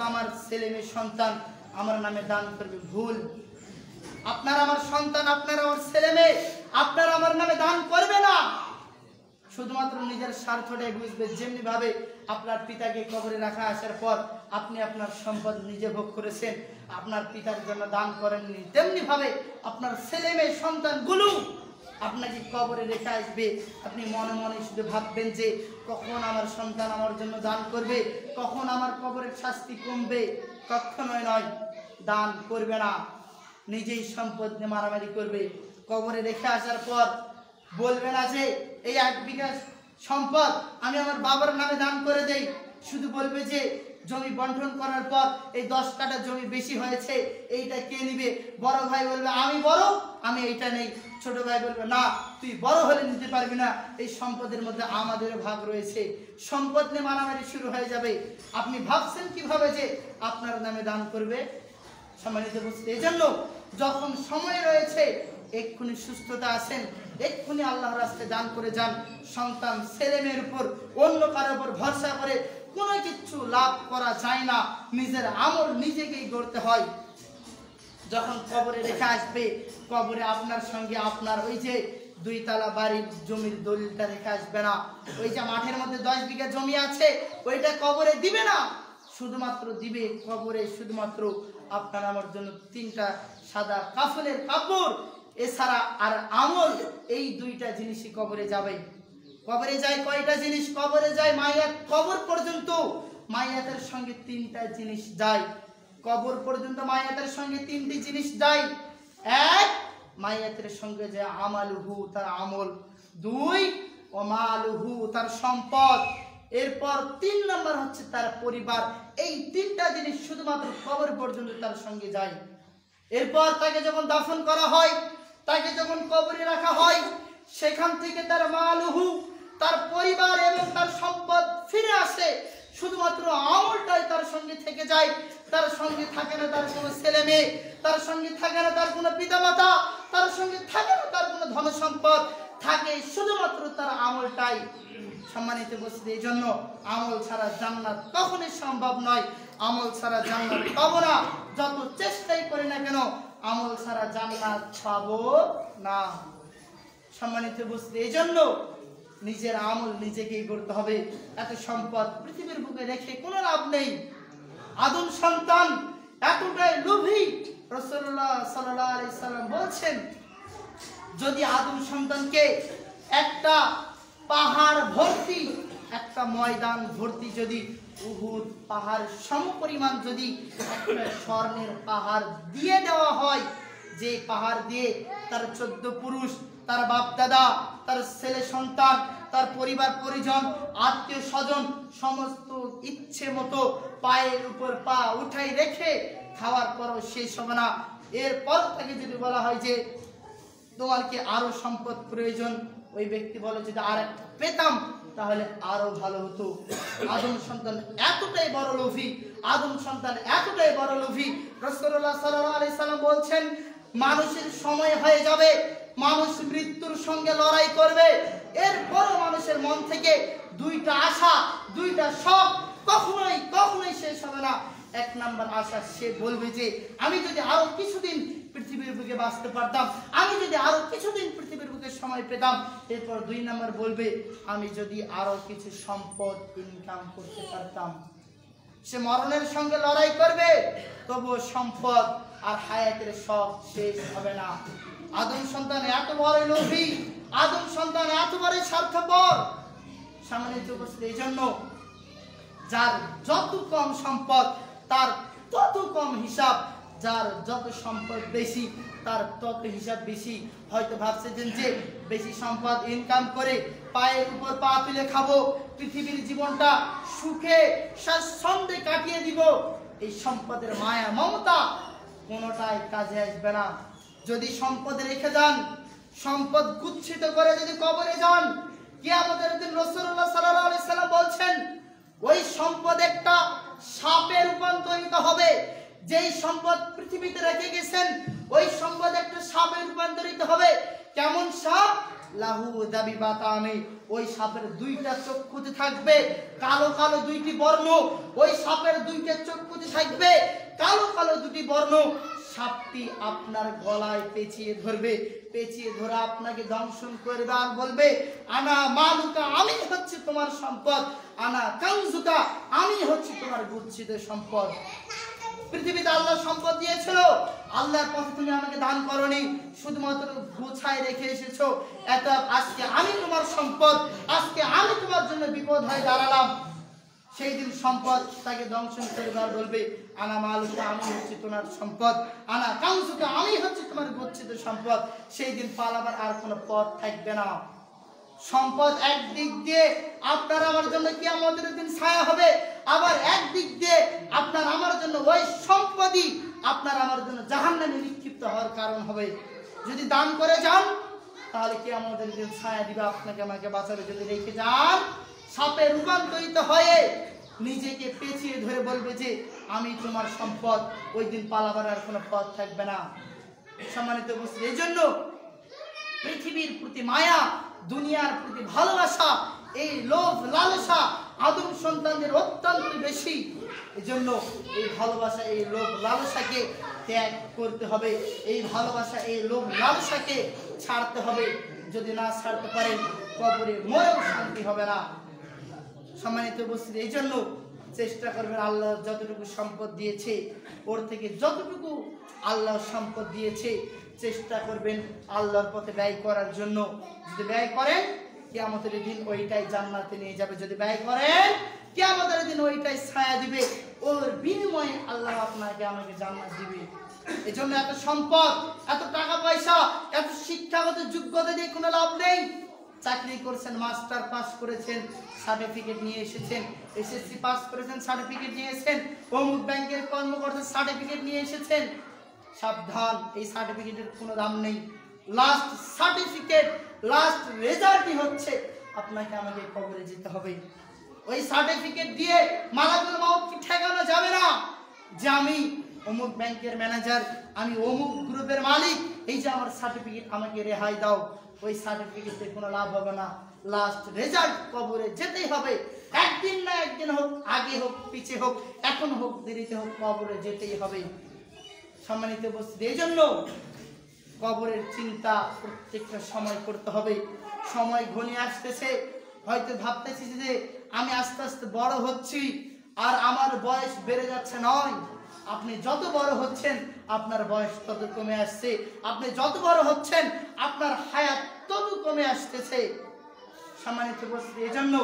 আমার ছেলে মেয়ে সন্তান আমার নামে দান করবে, ভুল। আপনার আমার সন্তান, আপনার আমার ছেলে মেয়ে আপনার আমার নামে দান করবে না, শুধুমাত্র নিজের স্বার্থটাই বুঝবে। যেমনি ভাবে আপনার পিতাকে কবরে রাখা আসার পর আপনি আপনার সম্পদ নিজে ভোগ করেছেন, আপনার পিতার জন্য দান করেননি, তেমনি ভাবে আপনার ছেলে মেয়ে সন্তানগুলো আপনাকে কবরে রেখে আসবে। আপনি মনে মনে শুধু ভাববেন যে কখন আমার সন্তান আমার জন্য দান করবে, কখন আমার কবরের শাস্তি কমবে। কখনোই নয়, দান করবে না, নিজেই সম্পদ নিয়ে মারামারি করবে। কবরে রেখে আসার পর বলবে না যে এই 1 বিঘা সম্পদ আমি আমার বাবার নামে দান করে দেই, শুধু বলবে যে জমি বন্টন করার পর এই 10 কাঠা জমি বেশি হয়েছে, এইটা কে নিবে? বড় ভাই বলবে আমি বড়, আমি এইটা নেই। ছোট ভাই বলবে না, তুই বড় হলে নিতে পারবি না, এই সম্পদের মধ্যে আমাদেরও ভাগ রয়েছে। সম্পদ নিয়ে মারামারি শুরু হয়ে যাবে। আপনি ভাবছেন কিভাবে যে আপনার নামে দান করবে? সম্মানিত বুঝতে, এই জন্য যখন সময় রয়েছে এক্ষুনি সুস্থতা আছেন, এক্ষুনি আল্লাহর রাস্তায় দান করে যান। সন্তান ছেলে মেয়ের উপর অন্য কারোর উপর ভরসা করে কোনো কিছু লাভ করা যায় না, নিজের আমল নিজেকেই গড়তে হয়। যখন কবরে রেখে আসবে, কবরে আপনার সঙ্গে আপনার ওই যে 2 তলা বাড়ির জমির দলিলটা রেখে আসবে না, ওই যে মাঠের মধ্যে 10 বিঘা জমি আছে ওইটা কবরে দিবে না, শুধুমাত্র দিবে কবরে শুধুমাত্র আপনার আমার জন্য 3টা সাদা কাফনের কাপড়, এছাড়া আর আমল, এই 2টা জিনিসই কবরে যাবে। কবরে যায় কয়টা জিনিস? কবরে যায় মাইয়াত, কবর পর্যন্ত মাইয়াতের সঙ্গে 3টা জিনিস যায়। কবর পর্যন্ত মাইয়াতের সঙ্গে 3টি জিনিস যায়। 1, মাইয়াতের সঙ্গে যে আমালুহু, তার আমল। 2, ওমালুহু, তার সম্পদ। এরপর 3 নম্বর হচ্ছে তার পরিবার। এই 3টা জিনিস শুধুমাত্র কবর পর্যন্ত তার সঙ্গে যায়। এরপর তাকে যখন দাফন করা হয়, তাকে যখন কবরে রাখা হয়, সেখান থেকে তার মালুহু, তার পরিবার এবং তার সম্পদ ফিরে আসে, শুধুমাত্র আমলটাই তার সঙ্গে থেকে যায়। তার সঙ্গে থাকে না তার কোনো ছেলে মেয়ে, তার সঙ্গে থাকে না তার কোনো পিতামাতা, তার সঙ্গে থাকে না তার কোনো ধন সম্পদ, থাকে শুধুমাত্র তার আমলটাই। সম্মানিত উপস্থিতি, এই জন্য আমল ছাড়া জান্নাত কখনোই সম্ভব নয়। আমল ছাড়া জান্নাত পাবো না, যত চেষ্টাই করি না কেন আমল ছাড়া জান্নাত পাবো না। সম্মানিত উপস্থিতি, এই জন্য নিজের আমল নিজেকেই করতে হবে। এত সম্পদ পৃথিবীর বুকে রেখে কোনো লাভ নেই। আদম সন্তান এতটাই লোভী, রাসূলুল্লাহ সাল্লাল্লাহু আলাইহি সাল্লাম বলছেন, যদি আদম সন্তানকে একটা পাহাড় ভর্তি, একটা ময়দান ভর্তি যদি উহুদ পাহাড় সমপরিমাণ যদি একটা স্বর্ণের পাহাড় দিয়ে দেওয়া হয়, যে পাহাড় দিয়ে তার 14 পুরুষ, তার বাপ দাদা, তার ছেলে সন্তান, তার পরিবার পরিজন, আত্মীয় স্বজন সমস্ত ইচ্ছে মতো পায়ের উপর পা উঠাই রেখে খাওয়ার পরও শেষ হবে না। এরপর তাকে যদি বলা হয় যে তোমার কি আরো সম্পদ প্রয়োজন, ওই ব্যক্তি বলে যদি আর একটা পেতাম তাহলে আরো ভালো হতো। আদম সন্তান এতটাই বড় লোভী, আদম সন্তান এতটাই বড় লোভী, রাসূলুল্লাহ সাল্লাল্লাহু আলাইহি সাল্লাম বলছেন, মানুষের সময় হয়ে যাবে, মানুষ মৃত্যুর সঙ্গে লড়াই করবে, এরপরও মানুষের মন থেকে 2টা আশা, 2টা শখ কখনোই কখনোই শেষ হবে না। 1 নম্বর আশা, সে বলবে যে আমি যদি আরো কিছুদিন পৃথিবীর বুকে বাঁচতে পারতাম, আমি যদি আরো কিছুদিন পৃথিবীর বুকে সময় পেতাম। এরপর 2 নম্বর বলবে আমি যদি আরো কিছু সম্পদ ইনকাম করতে পারতাম। সে মরণের সঙ্গে লড়াই করবে, তবুও সম্পদ আর হায়াতের শখ শেষ হবে না। আদম সন্তান এত বড় লোভী, আদম সন্তান এত বড় স্বার্থপর। সম্মানিত উপস্থিতি, এই জন্য যার যত কম সম্পদ তার তত কম হিসাব, যার যত সম্পদ বেশি তার তত হিসাব বেশি। হয়তো ভাবছেন যে বেশি সম্পদ ইনকাম করে পায়ের উপর পা তুলে খাবো, পৃথিবীর জীবনটা সুখে স্বাচ্ছন্দ্যে কাটিয়ে দিব, এই সম্পদের মায়া মমতা কোনোটাই কাজে আসবে না। যদি সম্পদ রেখে যান, সম্পদ গুচ্ছিত করে যদি কবরে যান, কিয়ামতের দিন রাসূলুল্লাহ সাল্লাল্লাহু আলাইহি সাল্লাম বলছেন ওই সম্পদ একটা সাপে রূপান্তরিত হবে। যেই সম্পদ পৃথিবীতে রেখে গেছেন ওই সম্পদ একটা সাপে রূপান্তরিত হবে। কেমন সাপ? লাহু দাবিবাতানি, ওই সাপের দুইটা চক্ষুতে থাকবে কালো কালো দুইটি বর্ণ, ওই সাপের দুইটা চক্ষুতে থাকবে কালো কালো দুটি বর্ণ। সাপটি আপনার গলায় পেঁচিয়ে ধরবে, পেঁচিয়ে ধরে আপনাকে দংশন করবে আর বলবে আনা মালুকা, আমি হচ্ছে তোমার সম্পদ, আনা কানজুকা, আমি হচ্ছে তোমার গচ্ছিত সম্পদ। পৃথিবীতে আল্লাহ সম্পদ দিয়েছিল, আল্লাহর পথে তুমি আমাকে দান করনি, শুধুমাত্র গোছায় রেখে এসেছো। এত আজকে আমি তোমার সম্পদ, আজকে আমি তোমার জন্য বিপদ হয়ে দাঁড়ালাম। সেই দিন সম্পদ তাকে দংশন করবে আর বলবে আনা মালুকা, আমি হচ্ছে তোমার সম্পদ, আনা কানজুকা, আমি হচ্ছে তোমার গচ্ছিত সম্পদ। সেই দিন পালাবার আর কোনো পথ থাকবে না। সম্পদ একদিক দিয়ে আপনার আমার জন্য কিয়ামতের দিন ছায়া হবে, আবার একদিক দিয়ে আপনার আমার জন্য ওই সম্পদই আপনার আমার জন্য জাহান্নামে নিক্ষিপ্ত হওয়ার কারণ হবে। যদি দান করে যান তাহলে কিয়ামতের দিন ছায়া দিবে, আপনাকে আমাকে বাঁচাবে। যদি রেখে যান সাপে রূপান্তরিত হয়ে নিজেকে পেঁচিয়ে ধরে বলবে যে আমি তোমার সম্পদ, ওই দিন পালাবার আর কোনো পথ থাকবে না। সম্মানিত উপস্থিতি, এই জন্য পৃথিবীর প্রতি মায়া, দুনিয়ার প্রতি ভালোবাসা, এই লোভ লালসা আদম সন্তানদের অত্যন্ত বেশি। এজন্য এই ভালোবাসা, এই লোভ লালসাকে ত্যাগ করতে হবে, এই ভালোবাসা, এই লোভ লালসাকে ছাড়তে হবে। যদি না ছাড়তে পারেন কবরে মরেও শান্তি হবে না। সম্মানিত উপস্থিতি, এই জন্য চেষ্টা করবেন আল্লাহ যতটুকু সম্পদ দিয়েছে ওর থেকে যতটুকু আল্লাহ সম্পদ দিয়েছে চেষ্টা করবেন আল্লাহর পথে ব্যয় করার জন্য। যদি ব্যয় করেন কিয়ামতের দিন ওইটাই জান্নাতে নিয়ে যাবে, যদি ব্যয় করেন কিয়ামতের দিন ওইটাই ছায়া দিবে, ওর বিনিময়ে আল্লাহ আপনাকে আমাকে জান্নাত দিবে। এই জন্য এত সম্পদ, এত টাকা পয়সা, এত শিক্ষাগত যোগ্যতা দিয়ে কোনো লাভ নেই। চাকরি করছেন, মাস্টার পাস করেছেন, সার্টিফিকেট নিয়ে এসেছেন, এসএসসি পাস করেছেন, সার্টিফিকেট নিয়ে এসেছেন, অমুক ব্যাংকের কর্মকর্তার সার্টিফিকেট নিয়ে এসেছেন, সাবধান, এই সার্টিফিকেটের কোনো দাম নেই। লাস্ট সার্টিফিকেট, লাস্ট রেজাল্টই হচ্ছে আপনাকে আমাকে কবরে যেতে হবে। ওই সার্টিফিকেট দিয়ে মালাকুল মউতকে ঠেকানো যাবে না যে আমি অমুক ব্যাংকের ম্যানেজার, আমি অমুক গ্রুপের মালিক, এই যে আমার সার্টিফিকেট, আমাকে রেহাই দাও। ওই সার্টিফিকেটে কোনো লাভ হবে না। লাস্ট রেজাল্ট কবরে যেতেই হবে, একদিন না একদিন হোক, আগে হোক পিছে হোক, এখন হোক দেরিতে হোক, কবরে যেতেই হবে। সম্মানিত উপস্থিতি, এই জন্য কবরের চিন্তা প্রত্যেকটা সময় করতে হবে। সময় ঘনিয়ে আসতেছে, হয়তো ভাবতেছি যে আমি আস্তে আস্তে বড় হচ্ছি আর আমার বয়স বেড়ে যাচ্ছে, নয়। আপনি যত বড় হচ্ছেন আপনার বয়স তত কমে আসছে, আপনি যত বড় হচ্ছেন আপনার হায়াত তত কমে আসতেছে। সম্মানিত উপস্থিতি, এই জন্য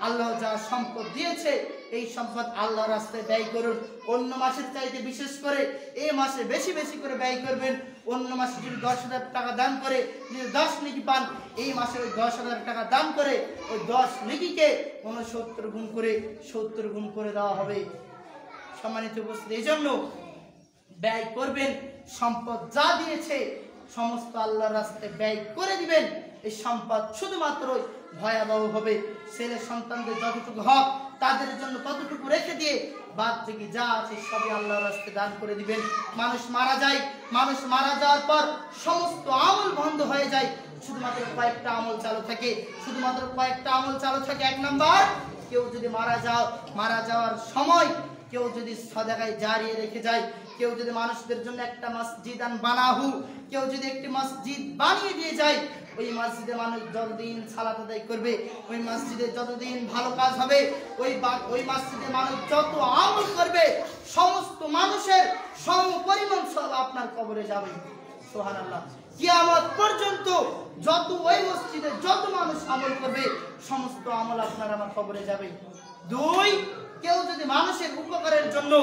আল্লাহ যা সম্পদ দিয়েছে এই সম্পদ আল্লাহর রাস্তায় ব্যয় করুন। অন্য মাসের চাইতে বিশেষ করে এই মাসে বেশি বেশি করে ব্যয় করবেন। অন্য মাসে যদি 10,000 টাকা দান করে যদি 10 নেকি পান, এই মাসে ওই 10,000 টাকা দান করে ওই 10 নেকিকে 69 গুণ করে 70 গুণ করে দেওয়া হবে। সম্মানিত উপস্থিতি, এই জন্য ব্যয় করবেন, সম্পদ যা দিয়েছে সমস্ত আল্লাহর রাস্তায় ব্যয় করে দিবেন। এই সম্পদ শুধুমাত্রই ভয়াবহ হবে। ছেলে সন্তানদের যতটুকু হক তাদের জন্য ততটুকু রেখে দিয়ে বাদ থেকে যা আছে সবই আল্লাহর রাস্তায় দান করে দিবেন। মানুষ মারা যায়, মানুষ মারা যাওয়ার পর সমস্ত আমল বন্ধ হয়ে যায়, শুধুমাত্র কয়েকটা আমল চালু থাকে, শুধুমাত্র কয়েকটা আমল চালু থাকে। 1 নাম্বার, কেউ যদি মারা যাওয়ার সময় কেউ যদি সাদাকায় জারিয়ে রেখে যায়, কেউ যদি মানুষদের জন্য একটা মসজিদান বানাহু, কেউ যদি একটি মসজিদ বানিয়ে দিয়ে যায়, ওই মসজিদে মানুষ যতদিন সালাত আদায় করবে, ওই মসজিদে যতদিন ভালো কাজ হবে, ওই মসজিদে মানুষ যত আমল করবে সমস্ত মানুষের সমপরিমাণ সব আপনার কবরে যাবে। সুবহানাল্লাহ। কিয়ামত পর্যন্ত যত ওই মসজিদে যত মানুষ আমল করবে সমস্ত আমল আপনার আমার কবরে যাবে। 2, কেউ যদি মানুষের উপকারের জন্য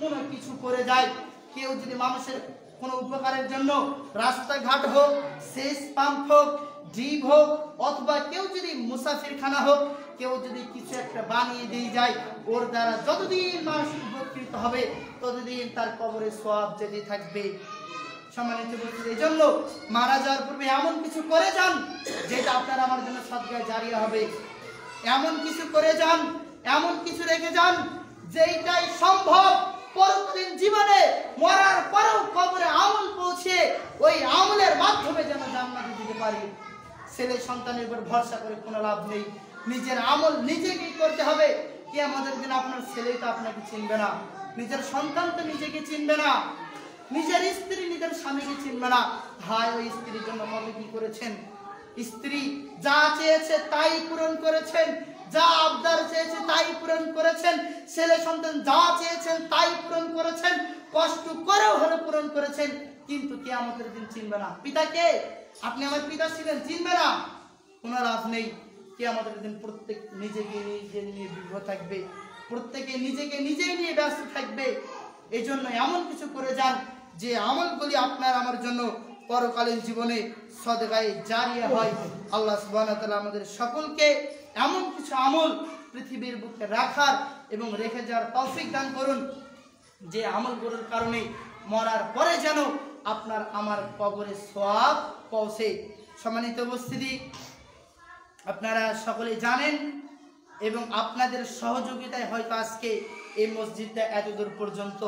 কোনো কিছু করে যায়, কেউ যদি মানুষের কোনো উপকারের জন্য রাস্তাঘাট হোক, সেচ পাম্প হোক, ডিপ হোক, অথবা কেউ যদি মুসাফিরখানা হোক, কেউ যদি কিছু একটা বানিয়ে দিয়ে যায়, ওর দ্বারা যতদিন মানুষ উপকৃত হবে ততদিন তার কবরে সওয়াব যেতে থাকবে। সম্মানিত উপস্থিতি, এই জন্য মারা যাওয়ার পূর্বে এমন কিছু করে যান যেটা আপনার আমার জন্য সদকায়ে জারিয়া হবে। এমন কিছু করে যান, এমন কিছু রেখে যান যেটাই সম্ভব পরদিন জীবনে মরার পরেও কবরে আমল পৌঁছে ওই আমলের মাধ্যমে যেন জান্নাতে যেতে পারি। ছেলে সন্তানের উপর ভরসা করে কোনো লাভ নেই। নিজের আমল নিজেকেই করতে হবে। কিয়ামতের দিন আপনার ছেলে তো আপনাকে চিনবে না, নিজের সন্তান তো নিজেকে চিনবে না, নিজের স্ত্রী নিজের স্বামীকে চিনবে না। ভাই ওই স্ত্রীর জন্য কত কি করেছেন, স্ত্রী যা চেয়েছে তাই পূরণ করেছেন, যা আবদার চেয়েছে তাই পূরণ করেছেন, ছেলে সন্তান যা চেয়েছেন তাই পূরণ করেছেন, কষ্ট করেও হলে পূরণ করেছেন। কিন্তু কিয়ামতের দিন চিনবে না। পিতাকে, আপনি আমার পিতা ছিলেন, চিনবে না, কোনো লাভ নেই। কিয়ামতের দিন প্রত্যেক নিজেকে নিজে নিয়ে বিভ্র থাকবে, প্রত্যেকে নিজেকে নিজেই নিয়ে ব্যস্ত থাকবে। এই জন্য এমন কিছু করে যান যে আমলগুলি আপনার আমার জন্য পরকালীন জীবনে সদকায়ে জারিয়া হয়। আল্লাহ সুবহানাহু ওয়া তাআলা আমাদের সকলকে এমন কিছু আমল পৃথিবীর বুকে রাখার এবং রেখে যাওয়ার তৌফিক দান করুন, যে আমলগুলোর কারণে মরার পরে যেন আপনার আমার কবরে সওয়াব পৌঁছে। সম্মানিত উপস্থিতি, আপনারা সকলে জানেন এবং আপনাদের সহযোগিতায় হয়তো আজকে এই মসজিদটা এতদূর পর্যন্ত